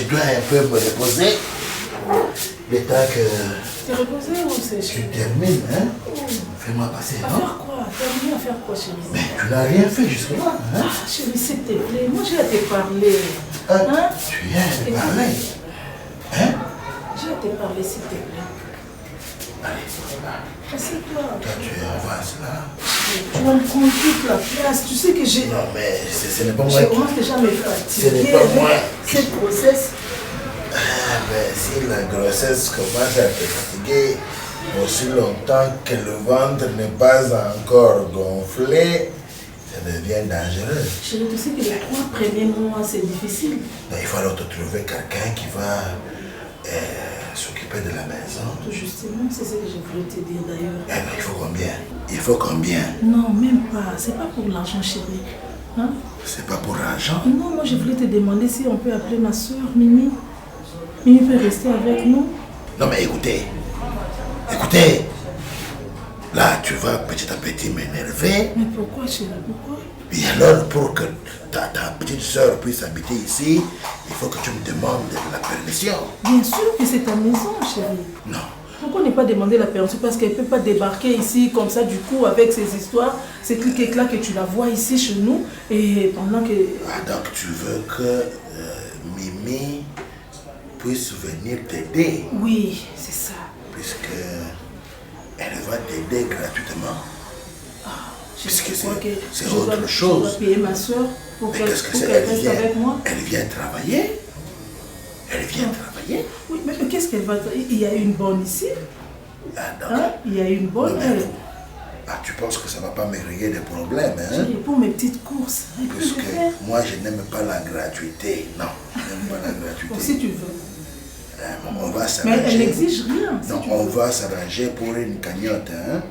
dois un peu me reposer. Le temps que T'es reposé ou c'est tu termines, hein? Fais-moi passer, à non? faire quoi? Terminer à faire quoi, chérie? Mais tu n'as rien fait jusque-là, hein? Ah, chérie, s'il te plaît, moi j'ai à te parler. Hein? Tu viens de parler. Hein? J'ai à te parler, s'il te plaît. Allez, Assieds-toi. toi tu avances là. Tu vas me prendre toute la place. Tu sais que j'ai... Non mais ce n'est pas moi Je qui... commence déjà à me Ce n'est fatiguer pas avec moi. cette grossesse. Ah, mais si la grossesse commence à te fatiguer aussi longtemps que le ventre n'est pas encore gonflé, ça devient dangereux. Chérie, tu sais que les 3 premiers mois, c'est difficile. Donc, il faut alors te trouver quelqu'un qui va s'occuper de la maison. Tout justement, c'est ce que je voulais te dire d'ailleurs. Eh ben, il faut combien? Il faut combien? Non, même pas. C'est pas pour l'argent, chérie. Hein? C'est pas pour l'argent? Non, moi je voulais te demander si on peut appeler ma soeur Mimi. Mimi peut rester avec nous. Non mais écoutez, écoutez, là tu vas petit à petit m'énerver. Mais pourquoi, chérie? Pourquoi? Et alors pour que ta petite soeur puisse habiter ici, il faut que tu me demandes la permission. Bien sûr que c'est ta maison, chérie. Non. Pourquoi ne pas demander la permission? Parce qu'elle ne peut pas débarquer ici comme ça, du coup, avec ces histoires. C'est clic et clac que tu la vois ici chez nous. Et pendant que... Ah, donc tu veux que Mimi puisse venir t'aider, Oui, c'est ça. puisque elle va t'aider gratuitement. Puisque c'est autre chose. Je dois payer ma soeur pour Mais qu'elle qu'est-ce que c'est? reste avec moi. Elle vient travailler. Elle vient travailler. Oui, mais qu'est-ce qu'elle va... Il y a une bonne ici. Ah, donc, Hein? Il y a une bonne... non, mais ah, tu penses que ça ne va pas me régler des problèmes, hein? Chérie, pour mes petites courses. Elle peut le Puisque faire. moi, je n'aime pas la gratuité. Non, je n'aime pas la gratuité. Bon, si tu veux. On va s'arranger. Mais elle n'exige rien. Si Non, tu on veux. va s'arranger pour une cagnotte, hein,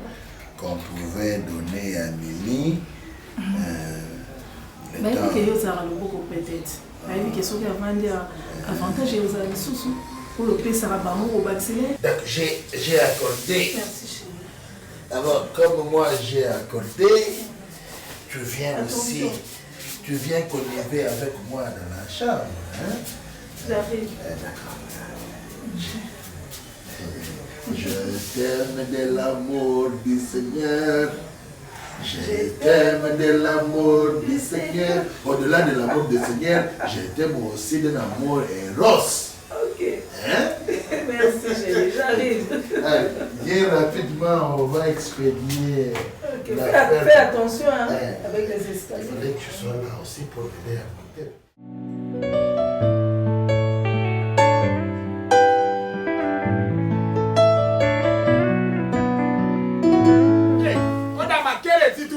qu'on pouvait donner à Mimi. Le Mais temps. il y a beaucoup peut-être. Il y a des avantages et aux ressources. Pour le pays, ça va au baccalaire. Donc, j'ai accordé. Merci, chérie. Alors, comme moi j'ai accordé, tu viens aussi, tu viens conniver avec moi dans la chambre. Hein? J'arrive. D'accord. Je t'aime de l'amour du Seigneur. Je t'aime de l'amour du Seigneur. Au-delà de l'amour du Seigneur, je t'aime aussi d'un amour éros. Ok. Hein? Merci, chérie. J'arrive. Allez, viens rapidement, on va expédier. Ok. la Fais fête. attention hein, Ouais. avec les Il escaliers. fallait que tu sois là aussi pour aider à monter.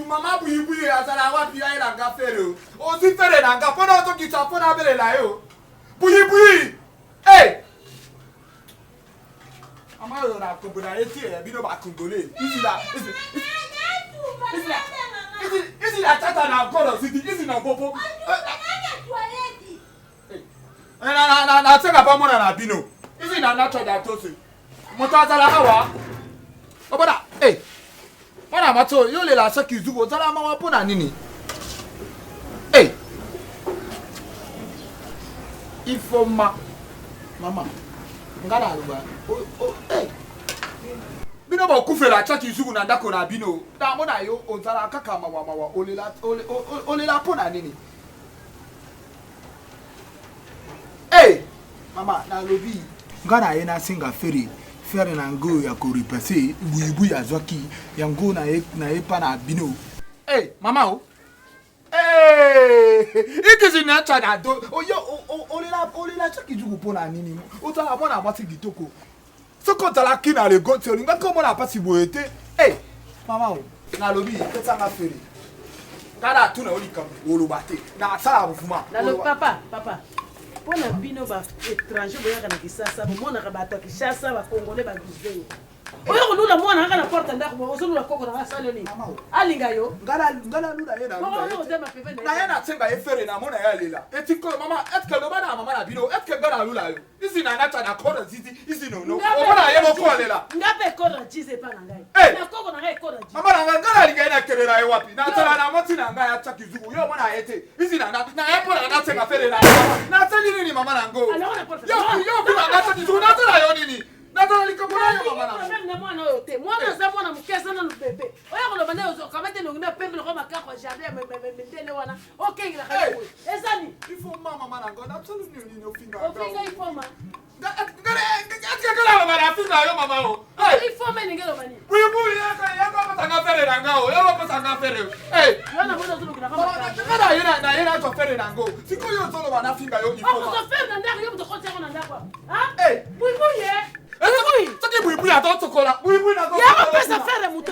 Mama buyi buyi asala wa fi ayi la nga fere o. O si fere na nga fona to ki sa fona bele la yo. Buyi buyi. Eh. Ama yo na ko bona eti e bi no ba kongole. Isi la tata na kodo siti isi na popo. Na tsenga pa mona na bino. Isi na na choda tose. Moto asala hawa. Oboda. Eh. Mana mato yo le la saki zugo zala mama pona nini? Eh. Ifoma. Mama. Ngara aluba. Eh. Bino ba kufe la chaki zugo na ndako na bino. Da mona yo onzala kaka mawa ole la pona nini? Eh. Mama na lobi. Ngara yena singa feri. Faire na ngo ya ko repasser buibu ya zwaki ya ngo na epa na bino. Eh mama o. Eh ikizi na cha na do oyo olela cha kijugu pona nini o ta mona mati gitoko. Soko tala kina le go tso nga ko mona pasi boete. Eh mama o na lobi ketsa nga feri. Kada tuna oli kam olubate na sala bufuma. Na lo papa. Pour la bino ba étranger boya kana kisasa bomona ka bato kishasa ba congolais ba guzeo oyo lula mwana ngana porta ndako bo lula koko na sale ni alinga yo ngala lula yena na yena tsenga efere na mona ya lela etiko mama etke lo bana mama na bino etke ngala lula yo isi na nacha na kora zizi isi no mona yemo ko lela ngape kora jize pa na ngai na koko na ngai kora jize mama na ngala linga ina kerera yo wapi na tala na moti na ngai ya chakizugu yo mona ete isi na yapo na tsenga fere na tseli nini mama nango. Alors on a porte. Yo ngata tizuna la yo nini. Natala likamona yo mama nango. Même na mwana ote. Mwana za mwana mukesa na bébé. Oya ko lobana yo kamate no ngina pembe ko makako jardin ndele wana. OK ngila ka. Ezani. Il faut mama nango. Absolument ni ofinga. Ofinga il faut ma. Ngala mama afinga yo mama o. Il faut mais ngelo mani. Oui yaka patanga fere nango. Yo patanga fere. Yo na mwana zulu ngila ka. Na yena to fere nango. Siko yo solo bana finga yo il faut. On to fere na ndako yo to khotia ko na ndako. Ah? Oui ye. Saki buibui ato tokola. Buibui na tokola. Ya pesa fere mutu.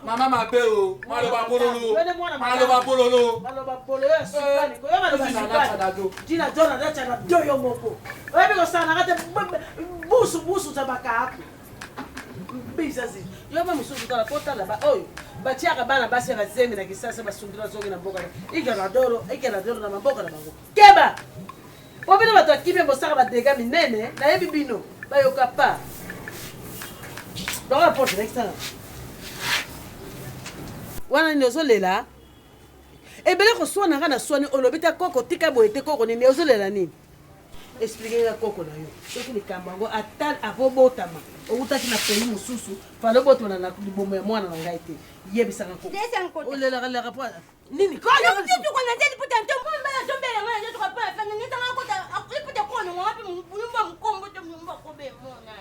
Na mama mapeo, maloba bololo. Maloba bololo. Maloba bololo sukani. Ko yoma lo Dina dona dacha na doyo moko. Oyebi ko sana ngate busu tabaka. Bizazi. Yoma mususu kala kota la ba oyo. Batiaka bana basi na zemi na kisasa basundira zongi na mboka. Igala doro na mboka na bango. Keba. Obina bato akibe mbosaka ba dega minene na yebi bino. Bayoka pa. Dans la porte l'extérieur. Wana ni ozolela. Ebele ko swana ngana swani olobita koko tika boete koko ni ozolela nini? Expliquer la koko na yo. Soki ni kambango atal avobotama. Outaki na pays mususu, falo botona na libomo ya mwana na ngai te. Yebisaka koko. Olela kala rapwa. Nini? Ko yo tu kona teli puta ntombo mbala tombela ngana yo tukapa fana ngita ngakota akuliputa kono ngapi mumba mkongo to mumba kobe mona.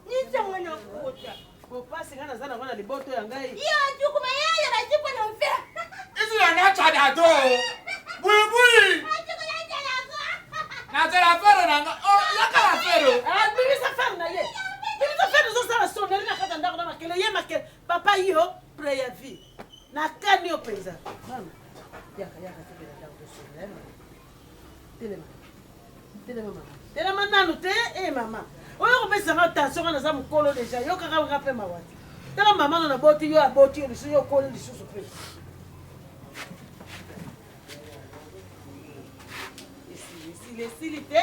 Nisa mwana kota. Kopasi ngana zana mwana liboto ya ngai. Ya tukuma yaya bajipo na mfera. Isu ya ngacha dado. Buibui. Na tela fere nanga. Oh, yakala fere. Ah, bibi sa fere na ye. Bibi sa fere zo sala soneri na kata ndako na makele ye makele. Papa yo préavis. Na kani yo penza. Mama. Yaka tebe na ndako soneri. Telema nanu te mama. Oyo ko pesa nga tension na za mukolo deja. Yo kaka ka pe mawati. Tela mama na boti yo aboti yo liso yo kolo liso pe. Les silité.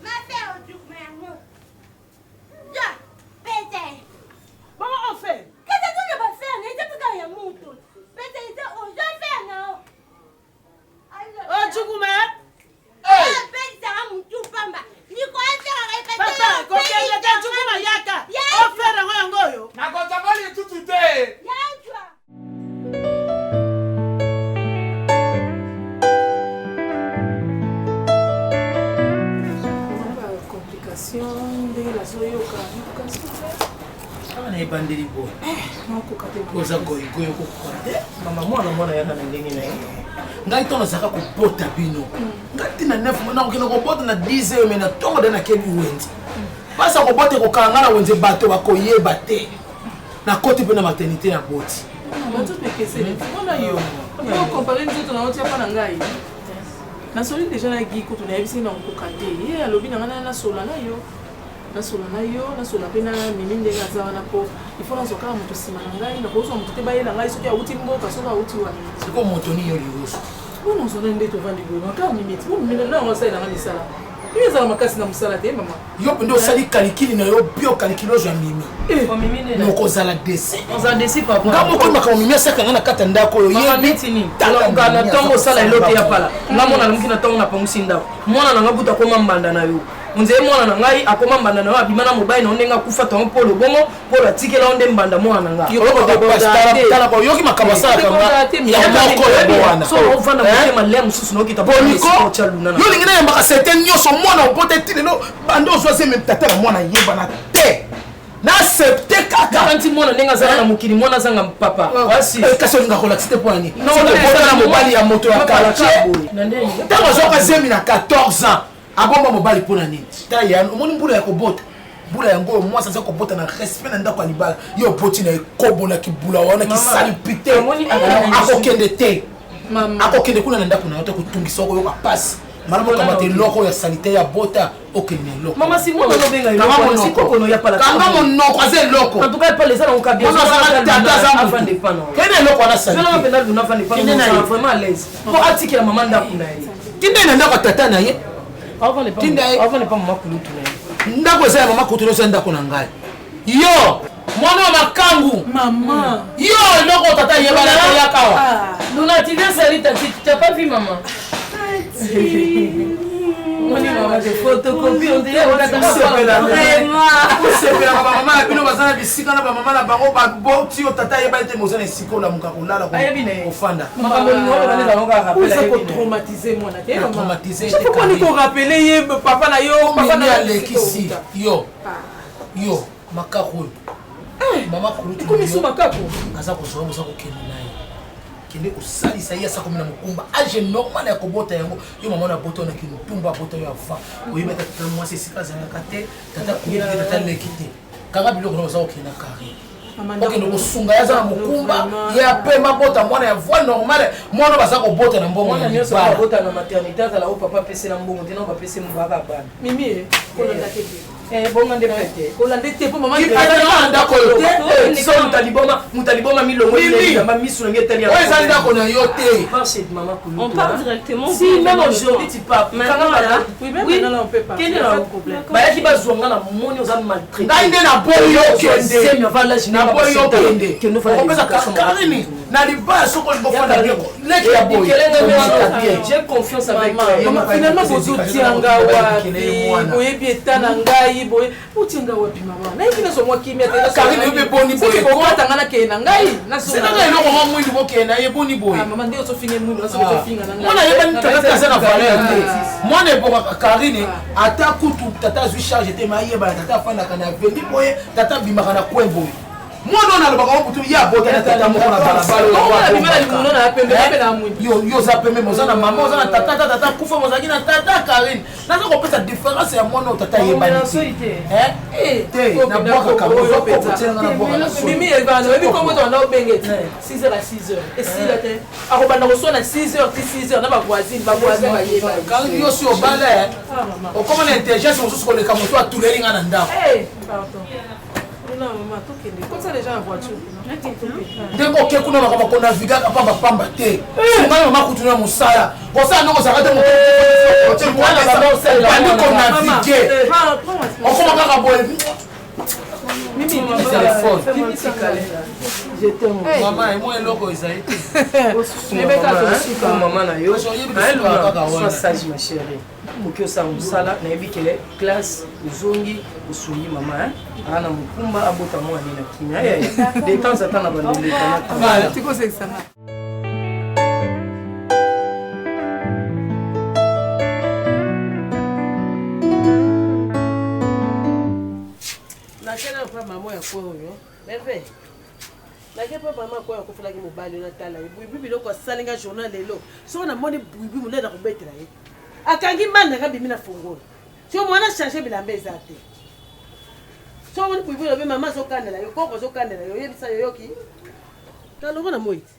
Ma fère au truc mais non. Ya, pete. Comment on fait? Qu'est-ce que tu vas faire? N'est-ce pas qu'il y a moto? Pete, on doit faire non. Oh, Tchoukoumé. Ah, pete ça va mutu pamba. Ni quoi faire répéter? Papa, quand il y a des Tchoukoumé yaka. On fait le ngoyo. Na kota bali tutu te. Ya toi. ebandeli boye oza goyigoyi okokokona te mama mwana yaka na ndenge na ye ngai ntango nazalaka kobota bino ngai ntina 9 nakokende kobota na 10 eyo me na ntongo nde nakebi wenze basa kobota ekokanga na wenze bato bakoyeba te nakoti mpe na maternité ya boti compare nzoto na otia mpa na ngai nasoli deja na giko tunayebisi na okoka te ye alobi na ngai nasola na yo nasola mpe na mimi ndenge aza wana mpo ifo nazwa kaka moto nsima na ngai nakozwa moto te bayela ngai soki awuti mboka soki awuti wana siko moto ni yo liyoso bonozona nde tovandi boye makaka mimeti bonango asalela nga misala oyo ezala makasi na mosala te mama yo mpe nde osali kalikili na yo bio kalikili ozwa mimi nokozala dese nga moko makambo mimi asakanga na kati ya ndako oyo na ntongo osala eloko ya pala nga mwana namuki na ntongo napangusi ndako mwana na nga buta akoma mbanda na yo onzeye mwana na ngai akoma mbanda na yo abima na mobali na yo ndenge akufa tongo mpo lobongo mpo atikela yo nde mbanda mwana nga yoki makambo asalaka nga ya moko yabo wana so ovanda motema lea mosusu naokita yo lingi nayambaka sete nyonso mwana obota eti lelo bande ozwa zeme tata na mwana yebana te nasepte kaka nti mwana ndenge azala na mokili mwana azanga papa kasi olinga kolakisi te mpona nini obota na mobali ya moto ya quartier ntango azwaka zemi na 14 ans abomba mobali mpona nini tala yani omoni mbula ya kobota mbula yango oyo mwasi aza kobota na respect na ndako ya libala yo oboti na ekobolaki mbula wana kisali pite akokende te akokende kuna na ndako na yo te kotungisa okoyoka pasi malamu okamata eloko oyo ya salite ya bota okende eloko mama si mwana obenga eloko si kokono ya pala kanga monoko aza eloko en tout cas pala eza na okabia kende eloko wana salite zona mpenda luna afandi vraiment à l'aise po atikela mama ndako na ye kinde na ndako ya tata na ye Avant n'est pas maman kulutu. Ndako eza ya mama kulutu eza ndako na ngai. Yo, mwana wa makangu. Maman. Yo, ndoko tata yeba na yakawa. Luna, tu viens salir ta petite. Tu n'as pas vu maman? On dit maman, des photocopies, on dirait on a vraiment. C'est bien maman, et puis nous bazana bisika na maman na baro ba bo ti o tata yeba ete mozana esiko la muka kolala ko ofanda. Maman on va les avoir rappelé. Ça peut traumatiser moi na. Traumatiser. Je peux pas nous rappeler ye papa na yo, papa na Alexis. Yo. Yo, makako. Maman kulutu. Comme ils makako. Kaza ko so ko kende naye. Kende osalisa ye sa komina mukumba. Age normal ya kobota yango. Yo maman na boto na kinutumba boto yo afa. Oyebeta tata moi c'est sika zanga kate, tata kuyela tata lekite. Kanga biloko na so kenda kari. Ok, nous sommes à Mukumba, il y a peu ma botte à moi, il y a voie normale, moi, on va s'en botter dans bon. On a mis ça à botter dans la maternité, à la haut papa pèse la mbongo, on va pèse mon baba. Mimi, bon, on a défait. On a défait pour maman. Il a un d'accord. Son Mutaliboma, Milo, mis sur le métal. On part directement. Si, même aujourd'hui, tu pars. Maintenant, là, oui, même là, on peut pas. Quel est le problème? Bah, il va jouer dans la monnaie aux âmes maltraitées. J'ai confiance avec toi. Finalement, vous tianga wapi, oyebi etana ngai boye, utianga wapi maman. Na yiki nazo mwa kimia tena. Karine ube boni boye. Ko tanga na ke na ngai. Na so. C'est na ngai loko mwa mwindi boke na ye boni boye. Ah maman ndio so finge mwindi, na so so finga na ngai. Mwana yeba ni tata kaza na valeur te. Mwana eboka Karine ata kutu tata zui charge te ma yeba tata fanda kana vendi boye, tata bimaka na kwen boye. Moi non alobaka obutu ya bota na tata moko na balabala yo za peme mozana mama mozana tata kufa mozaki na tata Karine naza kopesa différence ya mwana tata yebani te na boka kabozo kopetela na boka na so mimi elbano ebi kombo to na obengeti 6h à 6h et si la te akobanda ko sona 6h ti 6h na ba voisine ba yeba Karine yo si obala o comme na intelligence mosusu ko le kamoto atuleli nga na ndako pardon. Non, maman, tout est comme ça les gens en voiture. Ndeko ke kuna makama ko naviga pamba pamba te. Ngana mama kutuna musala. Kosa ndoko zakate mo. Ote mwana baba osala. Ndiko navige. Okoma kaka boye. Mimi téléphone. Je t'aime. Maman et moi loko isaïti. Nebeka to suka maman na yo. Sois sage ma chérie. Mokyo sa musala na ebikele classe uzongi usungi mama ana mukumba abota mwa ni na kimia de temps à temps na bandele kana voilà tu sais ça na kena pa mama ya kwa oyo bebe na ke pa mama kwa ko fula ki mobali na tala ibu biloko salinga journal lelo so na moni ibu muleta ko betela ye akangi manda ka bimina fongola so mwana changer bilambe ezate so woni kuivula be mama zokandela yo koko zokandela yo yebisa yo yoki ta longo na moiti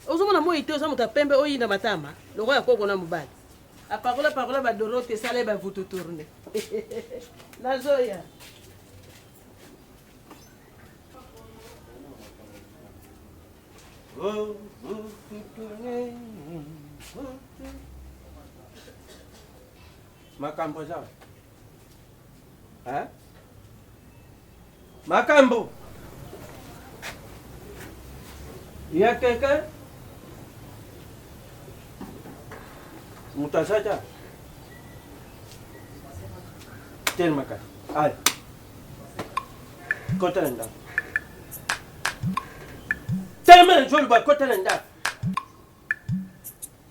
ozo mona moiti ozo muta pembe oyinda matama longo ya koko na mobali aparola ba dorote sale ba vuto tourner na zoya Makambo sawa. Makambo. Ya keke. Mutasaja. Tel makan. Al. Kota nenda. Tellement njoli ba kota nenda.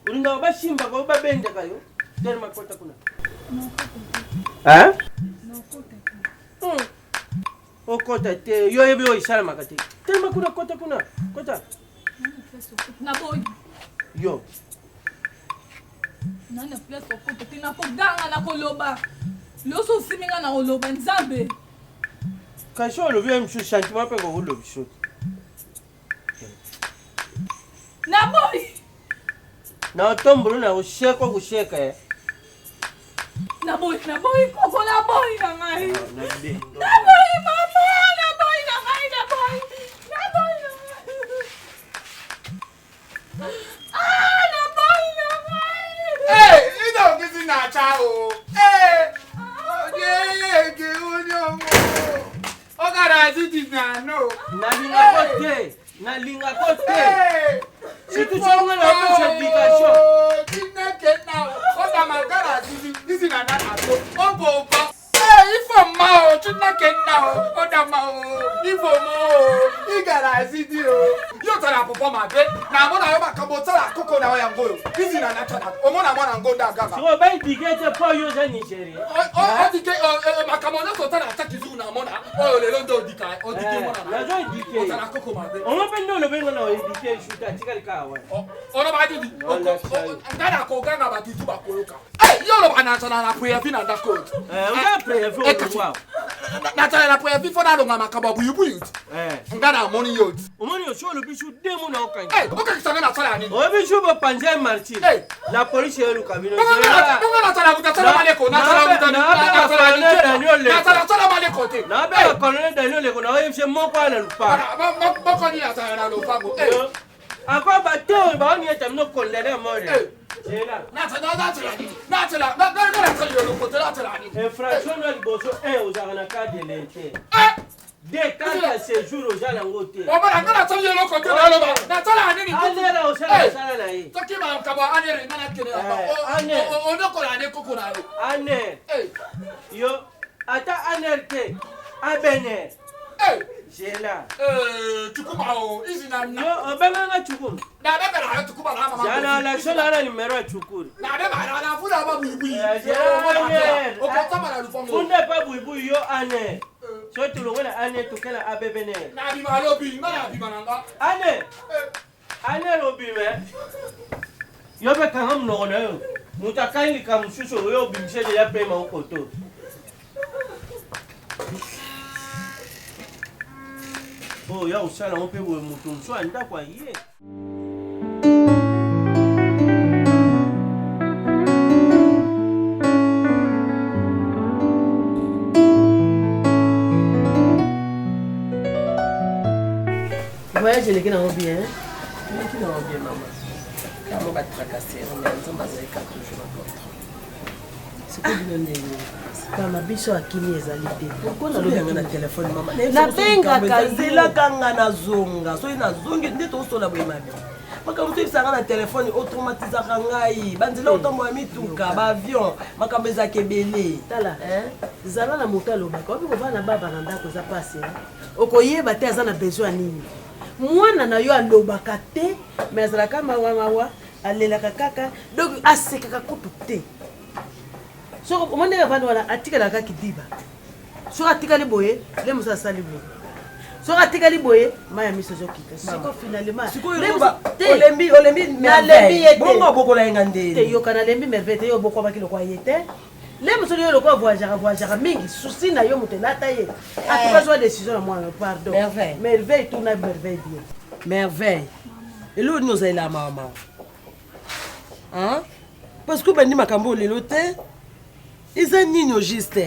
Ulinga bashimba ko babende kayo. Tel makota kuna. O kota te yo ebi o isala makati. Tema kuna kota kota. Na boy. Yo. Nana place ko kota tina ko ganga na koloba. Loso siminga na koloba nzambe. Kasho lo bien mshu sentiment pe ko lo bisho. Na boy. Na tombolo na usheko kusheka Na boy, koko na boy na ngai. Na boy mama, na boy na ngai, na boy. Na boy na ngai. Hey, ino kisi na chao. Hey. azidi nano. Nalinga kote. Nalinga kote. Si tu chonga na plus éducation. Tineke na. Oda magara azidi. Izi na nana to. Obo ba. Ifo mao, tineke na. Oda mao. Ifo mo. Igara azidi o. Yo tara popo mabe. Na mona yo makambo tara koko na ya ngoyo. Izi na nana to. Omona mona ngonda gaga. So ba éduquer po yo za Nigeria. O dike makambo na to tara ataki zu na mona. O le londo dika. O dike mona. Na zo éduquer. Tara koko mabe. On va pendo le benga na éduquer shuta tika ka wa. Ono ba didi. Ngana ko ganga ba tutu ba koyoka. Yo lo bana tana na prayer fi na ndakot. On va prélever au wow. Na tana na prayer fi fo na lo ngama kaba buyu buyu. Ngana money yacht. Omoni yo so le bichu demo na okan. O ka kitana na tala ni. O bichu ba panze martir. La police yo lu kamino. Na tala buta tala maleko na tala buta na tala maleko te. Na be colonel Daniel ko na o yefse mo kwa na lupa. Boko ni atala na lupa go. Akwa ba te ba ni etam no kolere mo re. Infraction de Bosso est aux arnaques de l'intérêt. Des cas de séjour aux gens en côté. On va la table de côté. Allez là au salarié. Toi qui m'as encore année, on a encore année coco. Année. Yo, attends année. Abene. J'ai là. Tu comprends? Ici n'a pas. Yo, ben là tu comprends. Na be bela tu kuba na mama. Jana la sola na numero chukuru. Na be bela na fula ba buibui. O ko tama na lufongo. Funda ba buibui yo ane. So tu lo wena ane to kala abebene. Na bi ma lobi, na bi mananga. Ane. Ane lobi me. Yo be kangam no no. Mutakai ni kamshusho yo bimshe ya pema ukoto. Oh, ya usala on peut vous mouton soit anda kwa yé. Voyage les gars bien. Qui n'a bien maman. Car on va tracasser, on est en train de faire toujours encore. C'est quoi le nom? Kama biso akili ezali te. Pourquoi na lobi na téléphone maman? Na benga kazela kanga na zonga. So ina zongi ndito osola boye mabe. Makambo tibisanga na téléphone automatisaka ngai. Banzela otombo ya mituka, ba avion, makambo ezake belé. Tala, zala na moto alobaka. Obi kovana baba na ndako eza pasi. Okoyeba te aza na besoin nini. Mwana na yo alobaka te, mais azalaka mawa alelaka kaka. Donc asekaka kutu te. So on est avant voilà atikala ka kidiba. So atikali boye, le musa sali boye. So atikali boye, maya miso zo kika. Siko finalement. Siko yoba. Olembi na lembi yete. Bongo boko la ngande. Te yo kana lembi merveille yo boko bakilo kwa yete. Le muso yo lokwa voyager mingi souci na yo mutelata ye. Atuka zo décision na moi pardon. Merveille tout na merveille bien. Merveille. Et l'eau nous est la maman. Hein? Parce que ben ni makambo lelo te. Ils ont nini au juste.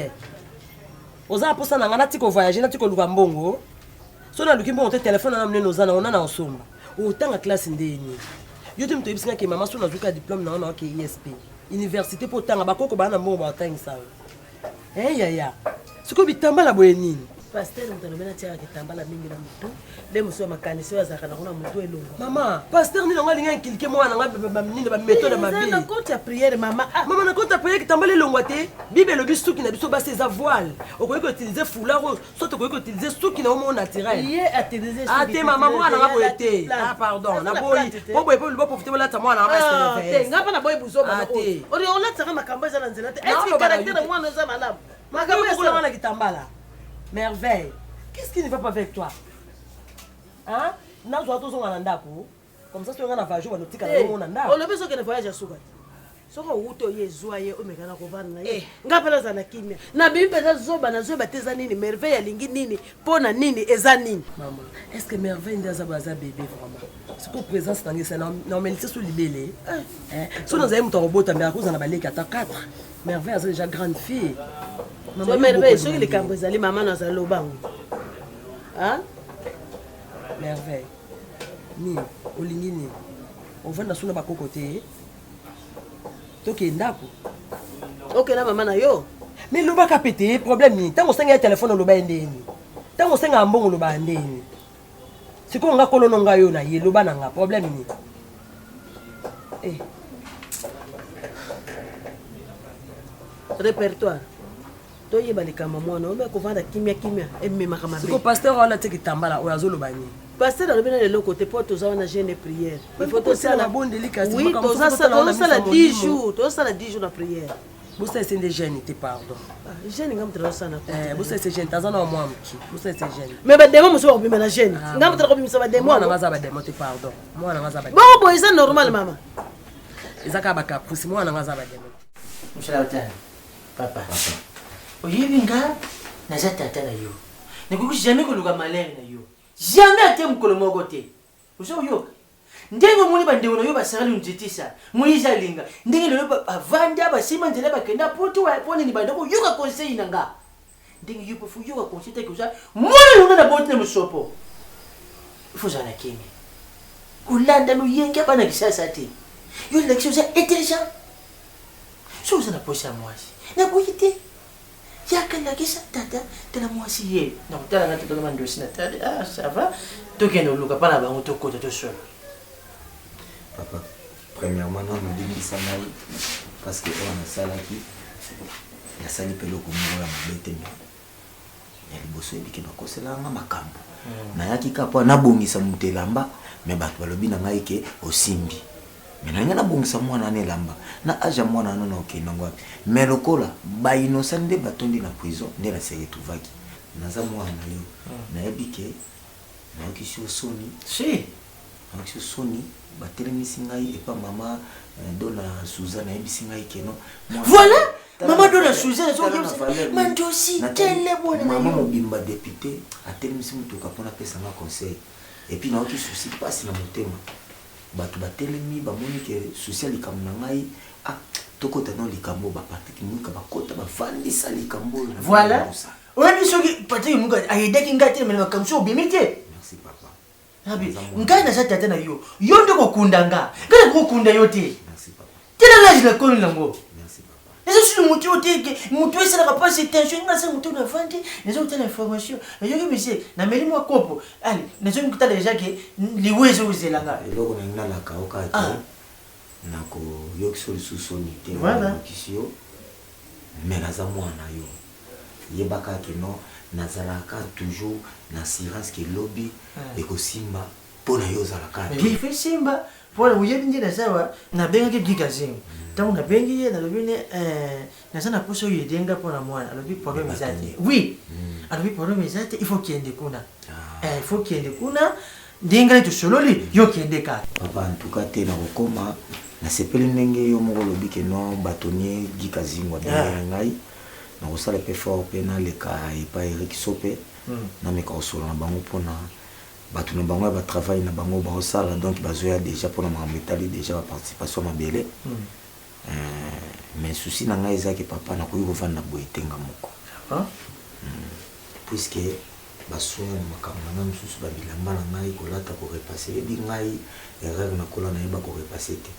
Aux a pour ça na ngana tiko voyager na tiko luka mbongo. So na luki mbongo te téléphone na mne nozana on na nsomba. Otanga classe ndeni. Yo te mto bisinga ke mama so na zuka diplôme na ona ke ISP. Université pour tanga bakoko bana mbongo ba tanga sa. Ya. Siko bitambala boye nini? Pasteur mtanomena tia kitambala mingi na mtu. Le muso makanisi wazaka na kuna mtu elongo. Mama, pasteur nini ngali ngai kilike mwana nga nini ba méthode ma vie. Na compte ya prière mama. Mama na compte ya prière kitambala elongo te. Bible lobi suki na biso ba ses voile. Okoki ko utiliser foulard rose, soit okoki ko utiliser suki na homo naturel. Yé utiliser suki. Ah te mama mwana nga boyete. Ah pardon, na boy. Boy po profiter bola ta mwana nga ba te. Nga pa na boy buzo ba. Ate. Ori on la tsaka makambo za nzela te. Est-ce que caractère mwana za malamu? Makambo ya na kitambala. Merveille. Qu'est-ce qui ne va pas avec toi? Hein? Nous avons tous un andako. Comme ça, si on a un voyage, on va nous dire qu'on a un andako. On a besoin de voyage à Sougat. So ko wuto ye zoye o mekana ko vana ye. Ngapela za na kimia. Na bibi peza zoba na zoba teza nini merveille lingi nini pona nini eza nini. Maman, est-ce que merveille ndaza baza bébé vraiment? C'est pour présence tangi c'est normalité sous libellé. So nous avons ton robot tambia cause na baleki ata 4. Merveille est déjà grande fille. Maman merveille so ile kambo ezali maman na za lobango. Hein? Merveille. Ni olingi ni. On va na suna ba kokote. Toke ndako. OK na maman na yo. Mais loba ka pété problème ni. Tant on sanga téléphone loba ndeni. ntango osenga mbongo loba ndeni sikoyo nga kolono ngai oyo na ye loba na nga problème nini répertoire toyeba likambo mwana obe kovanda kimia ememaka mabe siko pasteur wana te kitambala oyo azoloba nini pasteur alobi na lelo côté po toza wana jeune prière il faut tosala bondeli kasi oui tozosala 10 jours na prière busa ese nde jeune te pardon jeune nga mutala osana busa ese jeune taza na mwa moki busa ese jeune mais bademo mosusu bakobima na jeune nga mutala kobimisa bademo mwana nga aza bademo te pardon mwana nga aza bademo bongo boye eza normal mama eza kaka bakapusi mwana nga aza bademo mosala otala papa oyebi nga naza tata na yo nakoki jamais koluka malere na yo jamais ate mokolo moko te oza oyoka ndenge omoni bandeko na yo basakali nzetisa moyize alinga ndenge lelo bavanda basima nzela bakenda ponini bandeko oyoka conseil na nga ndenge yo pofu oyoka conseil taki oza mwana longa na boti na mosopo ifo ozala na kenge kolandana oyenge bana kisasa te yo lakisi oza intelligent so oza na posa ya mwasi nakoki te yakalakisa tata tala mwasi ye nakotala nga totokama ndosi na tali ça va tokende oluka mpa na bango tokota tosolo papa premièrement namodimisa ngai parce que oyo nasalaki nasali mpe eloko moko ya mabe te me ya liboso ebiki bakoselanga makambo nayaki kapa nabongisa moto elamba me bato balobi na ngai ke osimbi me nange nabongisa mwana na elamba na age ya mwana ano na okende ngo wapi me lokola bainosa nde batondi na prison nde naseke tuvaki naza mwana na leo nayebi ke nayokisi osoni nayokisi osoni batelemisi ngai epa mama dona Suzanne ayebisi ngai keno voilà mama dona Suzanne mandosi tele bona mama mobimba député atelemisi mutuka mpona apesa nga conseil epuis naoki susi mpasi na motema bato batelemi bamoni ke susi ya likambo na ngai tokota na likambo bapartiki muka bakota bavandisa likambo oyo voilà oyebi soki patrik muka ayedaki ngai te mena makambo so obimi te merci papa ngai naza tata na yo yo nde kokunda nga ngai nakokunda yo te tena lage nakoni nango eza sili motu oyo te motu esalaka mpasi tension nga sa motu navandi nazokotala information nayoki misie nameli mwa kopo ali nazoki kotala deja ke liwe ezokozelanga eloko nanginalaka oka te nakoyokisa lisusu soni te nakokisi yo me naza mwana yo yebaka keno nazalaka toujours na assurance ke lobi ekosimba mpo na yo ozalaka te simba mpona oyebi nde nazawa nabengaki gikazingo ntango nabengi ye nalobi ne naza na poso oyo edenga mpona mwana alobi problème eza te oui alobi problème eza te il faut kende kuna il faut kende kuna ndenge tosololi yo kende kaka papa antuka te nakokoma nasepeli ndenge yo moko olobi keno batonie gikazingo abengela ngai nakosala mpe fort mpe naleka epa erik so mpe nameka kosolola na bango mpona bato na bango ya batravail na bango baosala donc bazoya déjà mpona makambo etali déjà baparticipation mabele mais souci na ngai ezaki papa nakoki kovanda boye tenga moko puisque basoya na makambo na ngai mosusu babilamba na ngai kolata korepase yebi ngai erreur nakola nayeba korepase te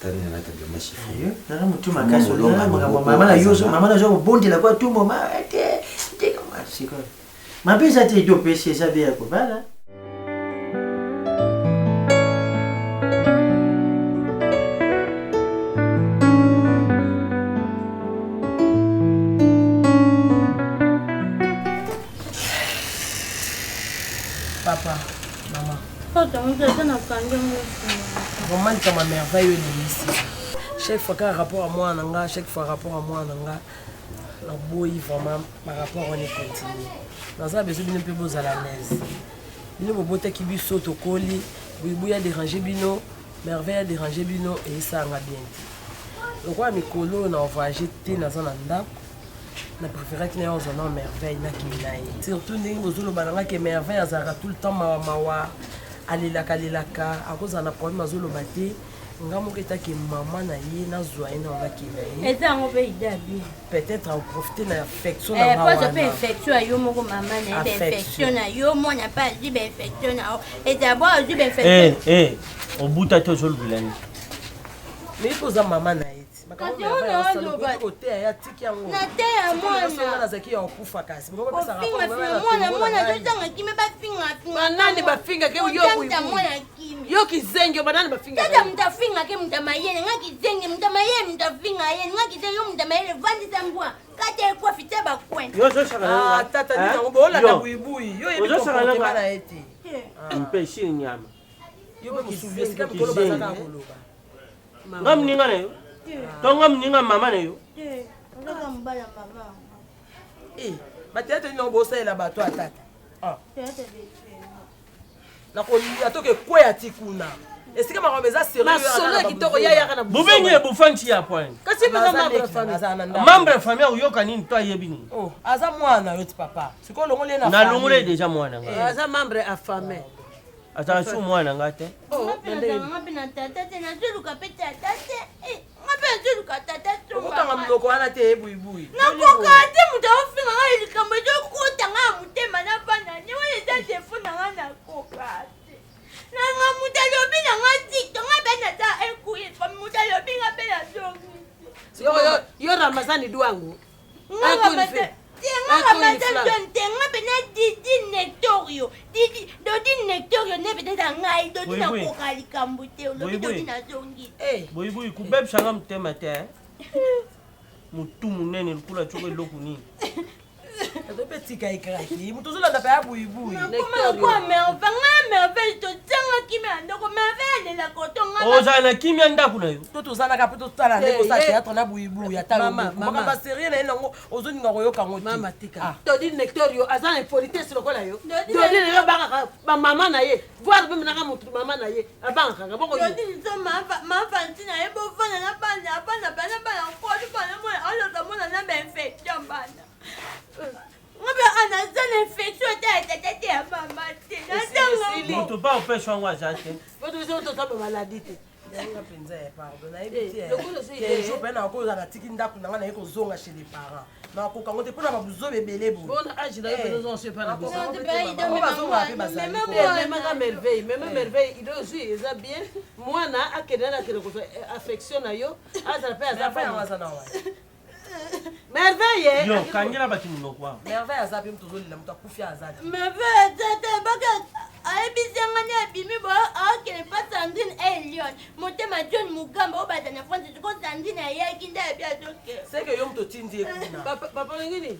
tani nalata bilamba chiffon nana motu makasi mama na zo mobondela kwa tu moma te sikoyo mabe eza te edo pesi eza be ya kobala papa mama vraiment likama merveille oyo enemisi chaque fois kaka rapport à moi nanga chaque fois rapport à moi nanga naboyi vraiment par rapport wana econtinue naza besoin bino mpe bozala l'aise bino bobotaki biso tokoli buibuya dérange bino merveille ya dérange bino eyesanga bien te lokola mikolo na voyage te naza na ndako na préféraki na yo ozana merveille nakimi na ye surtout ndenge bozoloba nanga ke merveille azalaka tout le temps mawa alelaka akozala na problème azoloba te nga moko etaki mama na ye nazwa ye na onakenda ye ezango mpe idabi peut-être aprofite na affection napoza mpe infection ya yo moko mama na ye bainfection na yo mwana mpe azwi bainfection na yo ezabo azwi bainfection obuta te ozolobelani mais mpe oza mama na ye kasi ona oloba nateya mwana tozanga kimi banani bafingake yo kizenge banani bafingata mutu afingake mutu amayele nga kizenge mutu amayele mutu afinga ye nga kizenge yo mutu amayele vandisa mbwa kati ekofite bakwene tata ninango boolanda buibui yo yebi komportema na ye te mpeshiri nyama yo mpe mosuvi esika mikolo bazaka koloba nga mninga na yo to nga mninga mama na yo bateyate ninango bosalela bato atata nakolia toke kweya ti kuna esika makambo eza solo ya kitoko yayaka na bubenye bufanti ya point kasi peza membre ya famille uyoka nini to ayebi nini aza mwana yo ti papa sikoyo longoli ye na nalongole deja mwana nga aza membre ya famille atala su mwana nga te okotanga monoko wana te ebuibui nakoka te mutu aofinga nga likambo ezokotanga ya motema na bana ne oyo eza defo nanga nakoka te nanga mutu alobi nanga tikto nga mpe naza ekuye mutu alobi nga mpe nazongi yo ramazani dwangu tenga pena didi nectorio dodi nectorio ne peut-être ngai dodi nakoka likambo te olobi dodi nazongi boyibui kubebisanga motema te motu monene lokula toko eloko nini azope tika ekraki moto ozolanda mpe ya buibui nakomakoa merveille tozanga kimia ya ndoko merveille alela kotonga ozala na kimia ndako na yo to tozalaka mpe totala nde kosa théâtre na buibui atamakambo serie na ye nango ozoninga koyoka ngo todi nectorio aza na politesse lokola yo dodi lelo abangaka bamama na ye voir mpe menaka motu mama na ye abangakanga bongododiso mafanti na ye bovanda na bana bana bana bana nkoli bana mona aloza mona na bainfection bana ngabe anaza na infection te ya mama te natanga moto pa opeswa ngo aza te totosaba maladi te yanga mpenza ya pardon nayebi te jour mpe nakoza natiki ndako nanga naye kozonga chez les parents nakoka ngo te mpona babuzoba ebele boyebazonga mpe bazaliemaka merveille meme merveille il ozwi eza bien mwana akende nakende kozwa affection na yo azala mpe aza aza na wa merveille yo kangela bati monoko wao merveille aza mpe moto ozolela moto akufi aza merveille tete baka ayebisangani abimi bo akele mpa sandrine elion motema john mugamba oyo baza na france siko sandrine ayaki nde ayebi azoke seke yo moto otindi ekuna papa olingi nini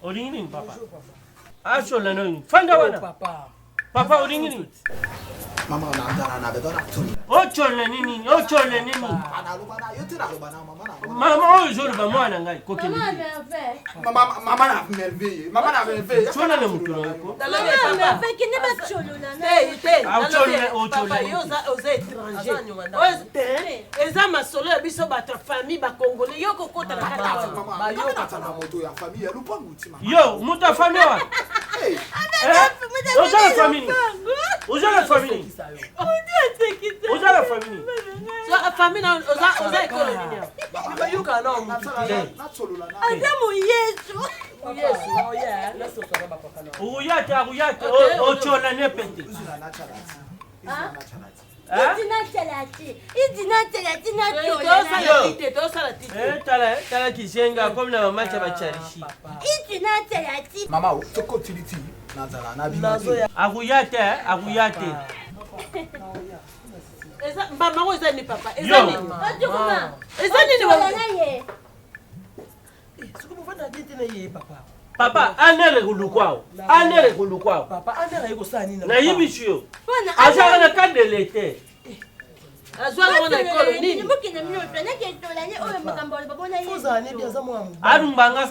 olingi nini papa asola noyi fanda wana papa olingi nini mama naandana na bedona tuni ochole nini ochole nini analobana yo te nalobana mama oyo ozoloba mwana ngai kokende mama na merveille mama na merveille sona le moto na yoko kende bacholola oza étranger eza masolo ya biso bato ya famille bakongole yo kokota na katabayokatana moto ya famille ya lupangu tima yo moto ya famille wa oza la famille oza la famille oza la famille famille oza ekolo nini bayoka na omutu aza moyesu uyate akuyate ochola nepete tala kisenga comme na mama cha bacharishi mama tokotiliti nazala na bima akuyate mbango eza nini papa eza nini eza nini soki bovanda bien te na ye papa papa anere kulukwao papa anere ayekosala nini nayibisu yo azala na kadele te azwaka wana ekolo nini arumbanga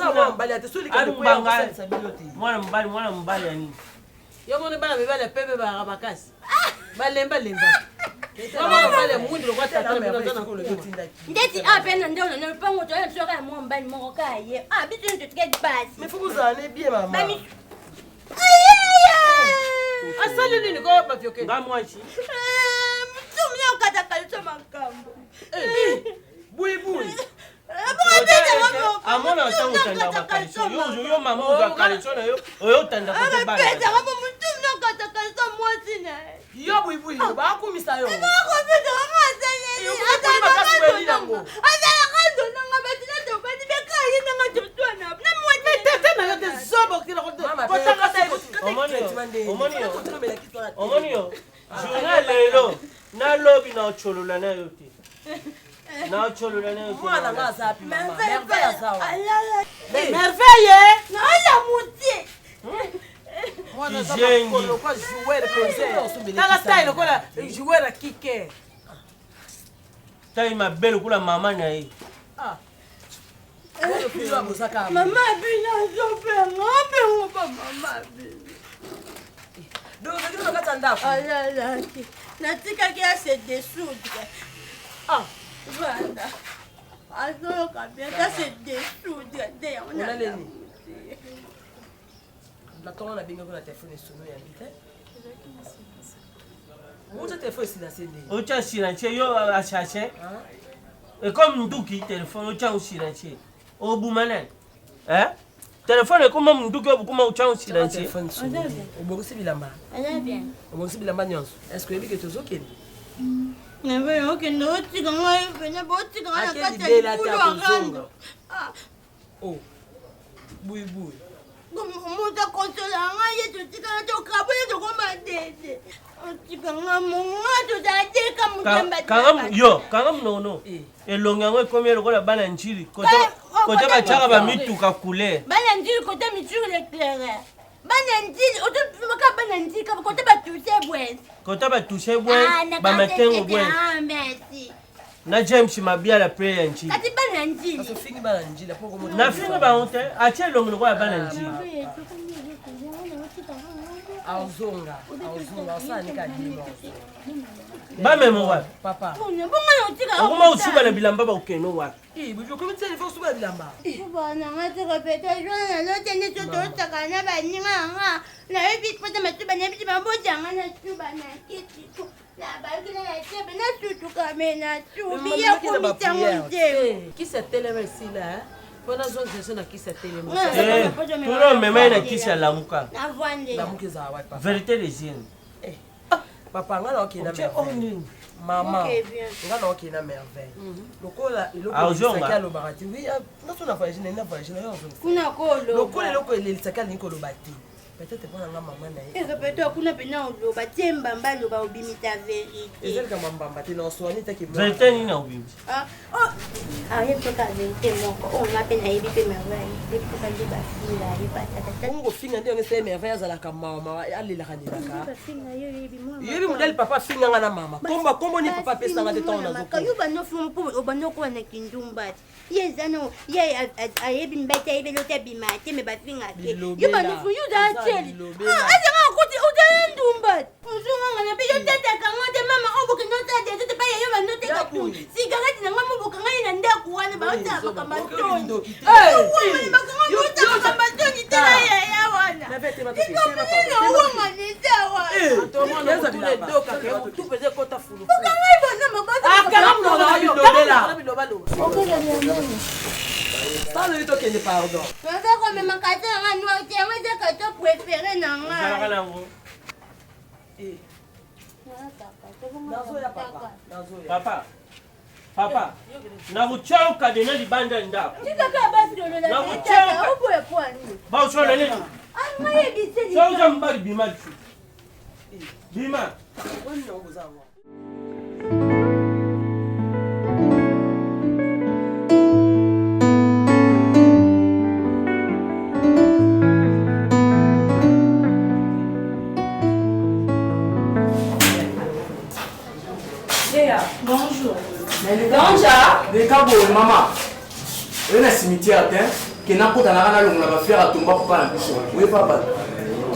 mwana mobali ya nini yo moni bana mibali ya pembe baka makasi balembalemba ndeti apena ndona na lupango to yo soka mo mbali moko kaye bitu nto tike basi mifukuza ne bien mama asali nini ko bafyoke ngamwachi mtumye ukata kalito makambo buibui amona otango tanda bakaliso yo mama uza kaliso na yo oyo tanda kote bana pesa kama mtumye ukata kalito mwasi na yo buibui bakumisa yo bakumisa kama asali yo Omonio. Journal lelo. Na lobby na ocholola na yote. Na ocholola na yote. Mwana ngaza pi mama. Merveille sawa. Merveille. Na ya muti. Mwana za makolo kwa jouer pensé. Tala taille kola jouer kike. Taille ma belle kula mama na ye. Ah. Mama bina zopenga, penga pa mama bina. Donc vous avez un ndako. Ah là là. Natikaki à se dissoudre. Ah, voilà. Alors quand bien à se dissoudre, on a les. La colonne a bien que la téléphone est sonné à vite. Où est le téléphone silencieux? Où tu as silencieux yo à chercher. Et comme Nduki téléphone où tu as silencieux. Au Boumanen. Hein? Téléphone est comme Nduki au Bouma où tu as silencieux. Téléphone sonné. Au Bogosi Bilamba. Elle est bien. Au Bogosi Bilamba Nyons. Est-ce que tu es OK? Mais voyons que nous tu quand on venait beau tu quand on a pas de oh. Boui boui. Comme on t'a consolé et tu dis quand tu as crabé de commander. Tu quand mon tu as dit comme yo, quand non. Et longango combien le la banane chili. Côté ba chaka ba mitu ka couler. Banane chili côté mitu l'éclaireur. Banane chili, auto ka banane chili ka côté ba toucher bois. Côté ba toucher bois, ba matin bois. Ah merci. Na James mabia la prayer nchi. Kati banane chili. Parce que fini banane chili pour comment. Na fini ba honte, atie longo ko banane chili. Auzonga ça ni ka dimo. Ba memo wa. Papa. Okuma usuba na bilamba ba okeno wa. Bujo comment ça il faut suba bilamba. Bana ngati répéter journée lo tene to takana ba ninga. Na ebi pota matuba na ebi bambo janga na tuba na kiti. La bague na tebe na tutu kamena tubi ya komita monte. Qui s'est télé ici là? Pendant zone gestion na qui s'est télé. Tout le même na qui s'est lamuka. Na vande. Lamuka za wa papa. Vérité des yeux. Papa ngana okina merveille. Maman. Ngana okina merveille. Lokola iloko lo barati. Oui, ngaso na voyage na voyage na yo. Kuna kolo. Lokola iloko ilisaka ni kolo bati. Peut-être pour nga maman na ye. Répéter kuna pena lo bati mbamba lo ba obimita vérité. Ezeli ka mbamba te no soani te ki. Vérité ni na obimi. Ah, oh. Ah, il faut ka vérité moko. On a pena yebi pe merveille. Depuis ka ndi ba fila, yi ba tata. Ngo finga ndio ngese merveille za la mama alila kanila ka. Ba finga yo yebi mo. Yebi modèle papa finga nga na mama. Kombo ni papa pesa nga te ton na zoko. Yo ba no fumo po obano ko na kindumba. Yezano, ye ayebi mbete yebi lo te bimate me ba finga ke. Yo ba no fu yo da azanga kuti utendumba uzunga na biyo tata kangote mama obuke notade tete baye yo banote katu sigareti na mama obuka ngai na ndaku wana ba utaba kamatoni wama bakanga utaba kamatoni tena ya wana na vete matoke sema papa wama ni sawa neza tunedoka ke tupeze kota fulu ngai bona mabata akamu na bilobalo ça ne te qu'il pardon. Je vais comme ma carte en noir, tu as des cartes préférées dans moi. Papa. Na vuchao kadena libanda ndako. Ndika basi dolo la. Na vuchao uko ya kwani. Ba usole nini? Ah, mwe biseli. Sauza mbali bima chu. Bima. Wani na ngoza wangu. Bonjour. Les cabos, maman. Il y a un cimetière, qui n'a pas de faire à tomber papa. Oui, papa.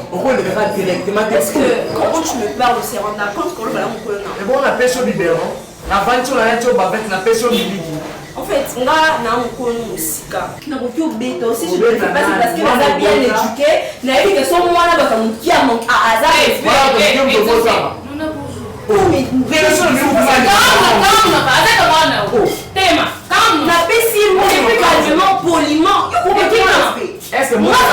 Pourquoi il est directement? Est-ce que quand tu me parles, c'est rendre compte qu'on va la mourir? Et bon, on a pêché au biberon. La voiture, on a pêché au biberon. En fait, on a un connu aussi. On a beaucoup de béton. Si je ne le fais pas, c'est parce que on a bien éduqué. On a dit que son moi là, on qui a mon hasard. Poliment. Est-ce que moi je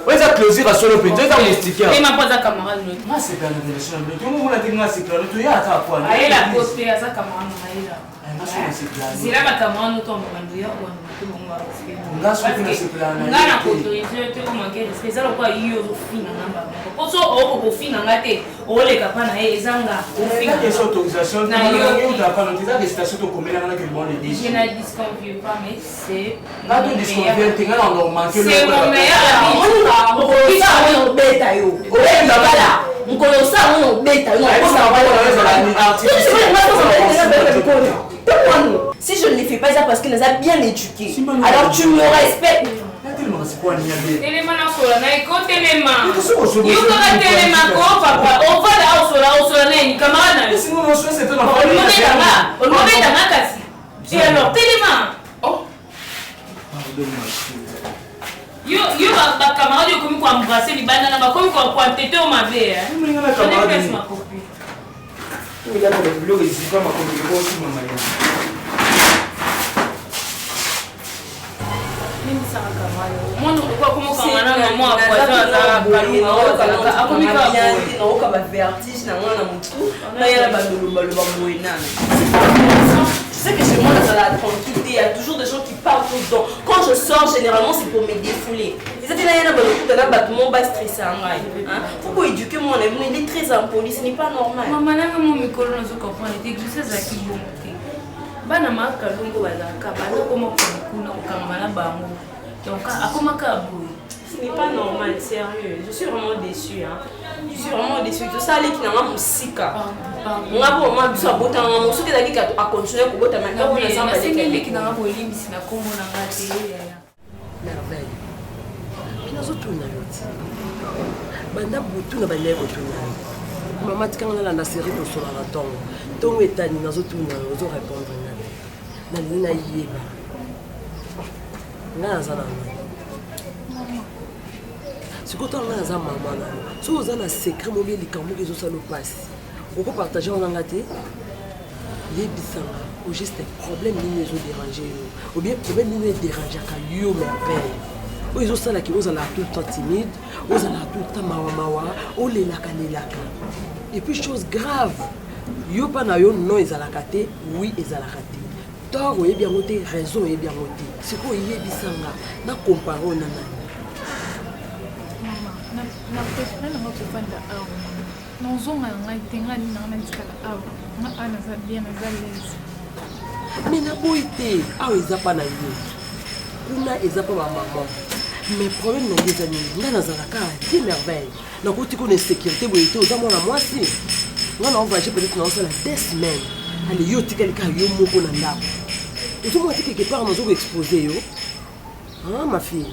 Ouais, ça closir à solo penza, ça moustiquer. Et ma pas za camarade l'autre. Moi c'est pas une relation. Tout le monde a dit nga c'est clair. Tu y a ta quoi. Aïe la côté à sa camarade Maïla. Moi c'est clair. C'est là ma camarade nous tombe manduya ou tout le monde va respecter. Nga c'est clair. Nga na autorité te comment que c'est ça quoi yo zo fina namba. Oso o ko fina ngate o le kapana ezanga. O fina que autorisation. Na yo ta pas non ça que station to comela na que bon les dit. Je ne disconvie pas mais c'est nga tu disconvient tinga na on manque le. C'est mon meilleur ami. Mokolosa wana obeta yo obeta bala mokolosa wana obeta yo si je ne les fais pas ça parce que nous a bien éduqués alors tu me respectes Téléma sola na iko téléma yo ka téléma ko papa on va là au sola na ni camarade na si on se c'est ton enfant on va dans kasi et alors téléma oh Yo ba camarade yo comme quoi embrasser libanda na ba comme quoi tete au mabe hein. Mais la camarade ma copine. Oui, là le blog ici pas ma copine ko aussi maman. Mimi sana camarade. Moi non quoi comment camarade maman quoi ça kalunga akomika bien na oka ba vertige na mwana mutu na yala ba lolo ba moina. Tu sais que chez moi, dans la tranquillité, il y a toujours des gens qui parlent tout le temps. Quand je sors, généralement, c'est pour me défouler. Et ça, il y a un bâtiment bas stressé. Pourquoi éduquer mon ami? Il est très impoli, ce n'est pas normal. Maman, mon micro, nous comprenons. Il est exercé à qui bon. Bana maka lungo bazaka bana koma kuna ukangana bango. Donc à comment kabou? Ce n'est pas normal, sérieux. Je suis vraiment déçue. Je suis vraiment déçue. Tout ça, les qui n'ont pas musika. On a beau moi biso abota ngamo soki ezaki ka a continuer kobota maka on a samba les qui n'ont pas bolimbi sina kombo na ngate ya. Merveille. Kinazo tuna yoti. Banda butu na bale ko tuna. Mama tikanga na la série to sola na tongo. Tongo etani nazo tuna ozo répondre na. Na lina yeba. Na zana. Si quand on a un maman, si on a un secret, on a un secret, ça nous passe. On peut partager en anglais. Les bisanga, ou juste un problème qui nous dérange, ou bien problème qui nous dérange à yo merveille. Ou ils ont ça là qui ont tout le temps timide, ils ont tout le temps mawa, ou les laka. Et puis chose grave, yo pas na yo non ils ont la kate, oui ils ont la kate. Tort ou bien côté, raison ou bien côté. C'est quoi y est bisanga, na comparer on a. Na préféré na kofanda awa nozonga ngai tenga ni na ndikala awa na ana za bien na za l'aise mais na boité awa ezapa na yo kuna ezapa ba maman mais problème na des amis ngana zalaka ti merveille na koti ko na sécurité boité oza mwana mwasi ngana on voyage peut-être na osala 2 semaines allez yo tikali ka yo moko na ndako ozo mo quelque part nazo exposer yo ah ma fille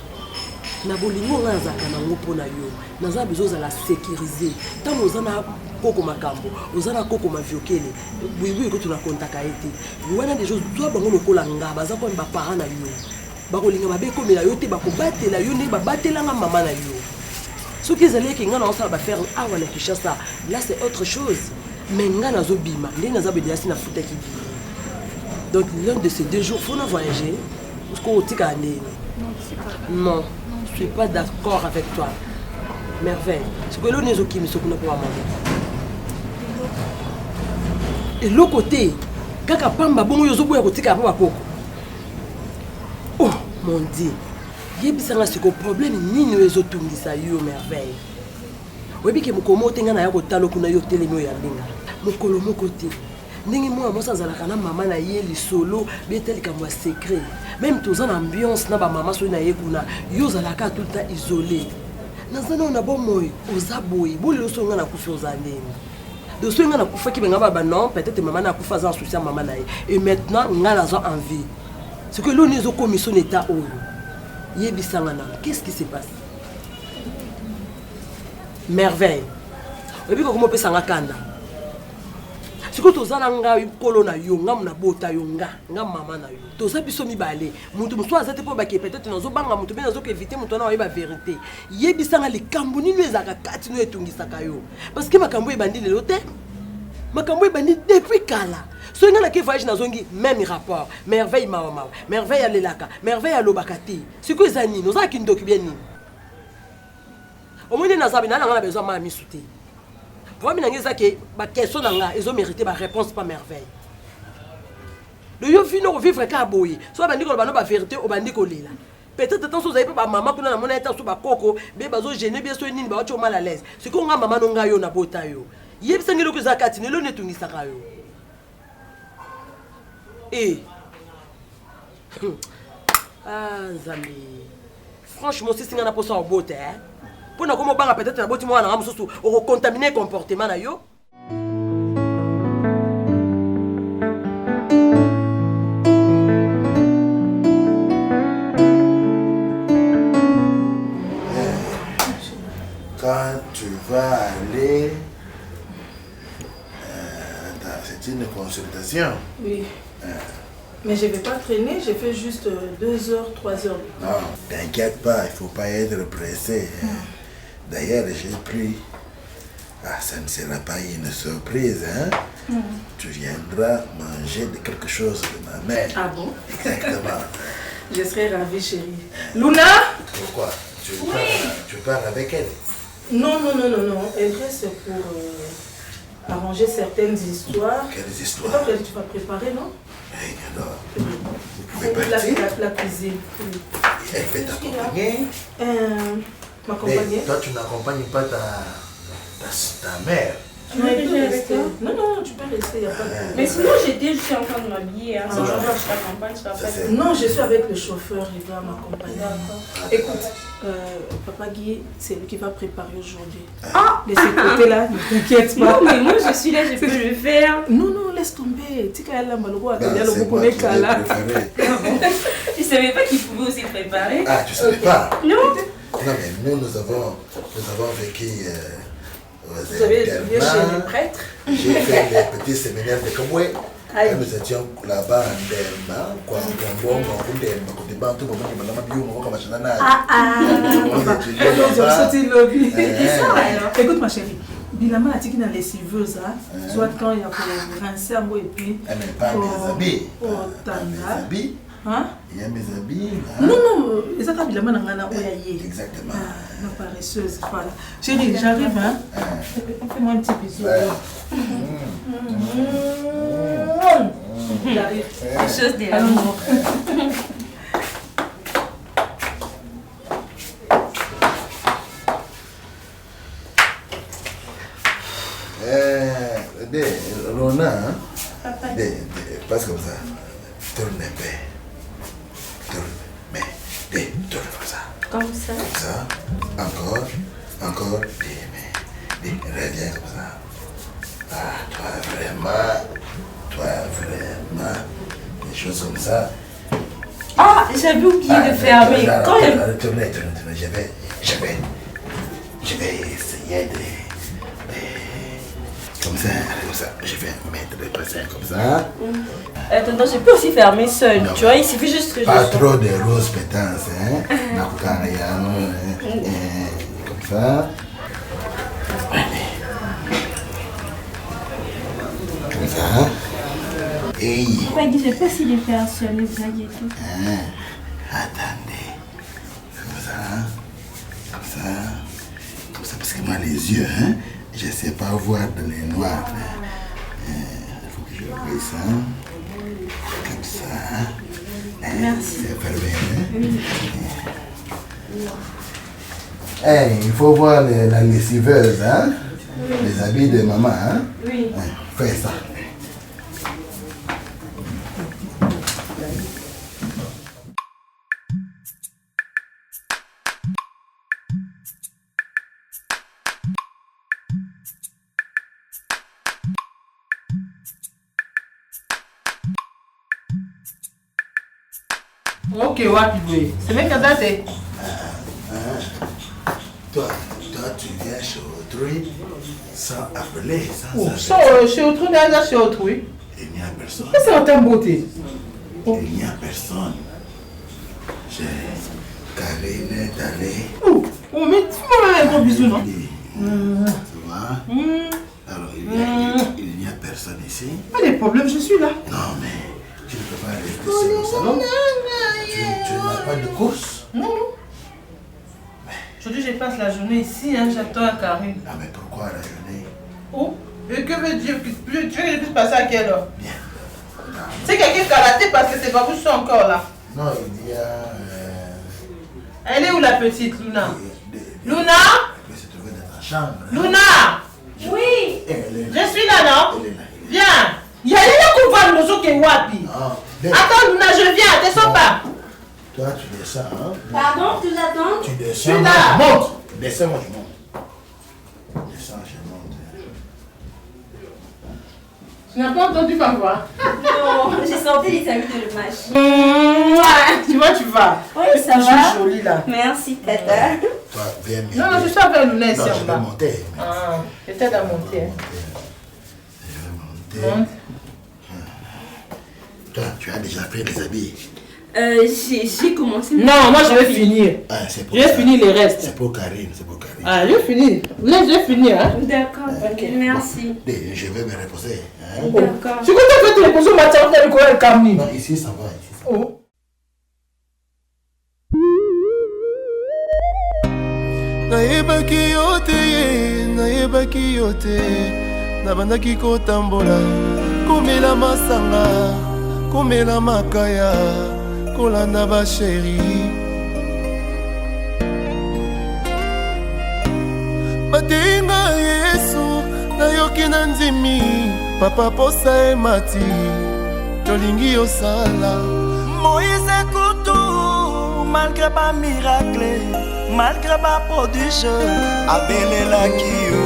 na bolingo nga zaka na ngopo na yo naza besoin la sécuriser tant ozana koko makambo ozana koko maviokele bwibu ko tuna kontaka ete wana des choses toi bango lokola nga baza ko ba parents na yo bakolinga mabe ko mela yo te bakobatela yo ne babatela nga mama na yo soki ezali ki nga na osala ba faire awa na Kinshasa là c'est autre chose mais nga nazo bima ndi naza be diasi na futa ki donc l'un de ces 2 jours faut na voyager parce qu'on tika ndeni non. Je ne suis pas d'accord avec toi. Merveille. Ce que l'on est au Kim, c'est qu'on a pour maman. Et l'autre côté, quand Pamba bon yozo boya côté ka papa poko. Oh mon Dieu. Yebisanga ce problème ni nous les otungisa yo merveille. Webi ke mukomo tenga na yako talo kuna yo telemo ya linga. Mukolo mokote. Ndenge moi moi sans alaka na maman na ye li solo betel ka moi secret. Même tous en ambiance na ba maman so na ye kuna yo zalaka tout le temps isolé. Nazana on a bon moy ozaboy bolo so ngana kufa ozandeni. De so ngana kufa ki benga ba non peut-être maman na kufa za souci maman na ye. Et maintenant ngana za envie. Ce que l'on est au commission état oyo. Yebisanga na qu'est-ce qui se passe? Merveille. Et puis comment peut sanga kanda? Si tu as un colonna, na bota yonga, nga maman na yo. Toza biso mibale. Mutu muso azate po baki peut-être nazo banga mutu be nazo ke éviter mutu na ba vérité. Yebisanga likambo ni no ezaka kati no etungisaka yo. Parce que makambo ebandi lelo te. Makambo ebandi depuis kala. So ngana ke voyage nazongi même rapport. Merveille mama. Merveille alelaka. Merveille alobakati. Si ko ezani, noza kindoki bien ni. Au moins, nous avons besoin de soutenir. Problème est que ma question ils ont mérité ma réponse pas merveille. Le yo vino vivre ka boy. Soit bandi ko bano ba vérité au bandi ko lela. Peut-être tant vous avez pas maman kuna na mona eta so ba koko, be bazo gêner bien so nini ba cho mal à l'aise. C'est ko nga maman no nga yo na bota yo. Yebisa ngelo ko zakati ne lo netungisa ka yo. Ah Nzambi. Franchement si singa na posa au bote Pour na komo banga peut-être na boti mo na ngamususu o contaminer comportement na yo. Quand tu vas aller, c'est une consultation. Oui. Mais je ne vais pas traîner, j'ai fait juste 2 heures, 3 heures. Non, t'inquiète pas, il ne faut pas être pressé. D'ailleurs, j'ai pris... Ah, ça ne sera pas une surprise, hein? Tu viendras manger de quelque chose de ma mère. Ah bon? Exactement. Je serai ravie, chérie. Luna? Pourquoi? Tu pars avec elle? Non. Elle reste pour arranger certaines histoires. Quelles histoires? C'est pas que tu vas préparer, non? Oui, alors, vous pouvez partir? La cuisine. Elle peut t'accompagner? M'accompagner? Toi, tu n'accompagnes pas ta mère? Tu peux rester. Non, tu peux rester, il n'y a pas de problème. Mais sinon, je suis en train de m'habiller. Si je t'accompagne, je t'appelle. Non, je suis avec le chauffeur, il va m'accompagner. Écoute, Papa Guy, c'est lui qui va préparer aujourd'hui. De ce côté-là, ne t'inquiète pas. Non, mais moi, je suis là, je peux le faire. Non, laisse tomber. Tu sais qu'elle a malheureux, c'est moi qui l'ai préparé. Tu savais pas qu'il pouvait aussi préparer? Ah, tu savais pas? Non. Non, mais nous avons vécu... Vous avez étudié chez les prêtres? J'ai fait les petits séminaires de Kaboué. Quand nous étions là-bas en Demba, écoute ma chérie, Bilama a dit qu'il y a les civeuses, soit quand il y a pour rincer un mot et puis... Elle n'est pas mes habits. Hein? Il y a mes habits. Non, les autres Bilama n'ont pas yaye. Exactement. Non, paresseuse, voilà. Chérie, j'arrive, hein? Fais-moi un petit bisou. J'arrive. Chose de l'amour. Rona, passe comme ça. Tourne un peu. Tourne comme ça. Comme ça. Comme ça. Encore. Reviens comme ça. Ah, toi vraiment, des choses comme ça. Ah, j'avais oublié de fermer. Tournez. Je vais essayer de... Comme ça. Je vais mettre le bassin comme ça. Attends, je peux aussi fermer seul. Tu vois, il suffit juste que je... Pas trop de roses pétances, hein. Comme ça. Comme ça. Et... Je sais pas s'il est fait sur les blagues et tout. Attendez. Comme ça, parce que moi, les yeux, hein, je ne sais pas voir dans les noirs. Il faut que je vois ça. Comme ça. Merci. C'est fermé, hein. Il faut voir la lessiveuse, hein. Les habits de maman, hein. Oui. Fais ça. Ok, wapi boy. C'est même quand t'es. Toi, tu viens chez autrui sans appeler, Chez autrui, déjà chez autrui. Il n'y a personne. Qu'est-ce que c'est en beauté? Il n'y a personne. Karine est allée. Oh, mais tu m'as un gros bisou, non? Tu vois? Alors, il n'y a personne ici. Pas de problème, je suis là. Non, mais tu ne peux pas rester seul au salon. Tu n'as pas de course? Non. Aujourd'hui, j'ai passe la journée ici, hein, j'attends à Karine. Ah, mais pourquoi la journée? Où? Et que veut dire? Tu veux que je puisse passer à quelle heure? Bien. C'est quelqu'un qui a raté parce que c'est pas vous sont encore là. Non, il y a... Elle est où la petite Luna? Luna? Elle se trouvait dans ta chambre. Luna? Oui. Je suis là, non? Viens. Il y a des gens qui vont nous wapi. Attends, Luna, je viens, descends pas. Toi, tu descends, hein? Pardon, tu l'attends? Tu descends, Je suis là. monte. Descends, moi je monte. Descends, je monte. Tu n'as pas entendu ma voix? Non, j'ai senti les amis de match. Tu vois, tu vas. Oui, ça va. Je suis jolie là. Merci, Tata. Toi, viens. Non, je suis avec Luna ici non, en je bas. vais monter. Ah, je t'aide à monter. Je vais monter. Toi, tu as déjà fait les habits. J'ai commencé. Non, moi je vais finir. Ah, c'est pour Je vais ça. finir les restes. C'est pour Karine, c'est pour Karine. Ah, je vais finir. Là, je vais finir. Hein? D'accord, ok, merci. Bon, je vais me reposer. Hein? D'accord. Tu comptes faire te reposer au matin, on t'a le Camille. Non, ici ça va. Ici, ça va. Oh. nayebaki yo te ye nayebaki yo te nabandaki kotambola komela masanga komela makaya kolanda basheri bateinga yesu nayoki na ndimi papa posa emati tolingi yosala Moïse kutu malgré ba miracle malgré ba prodige abelelaki yo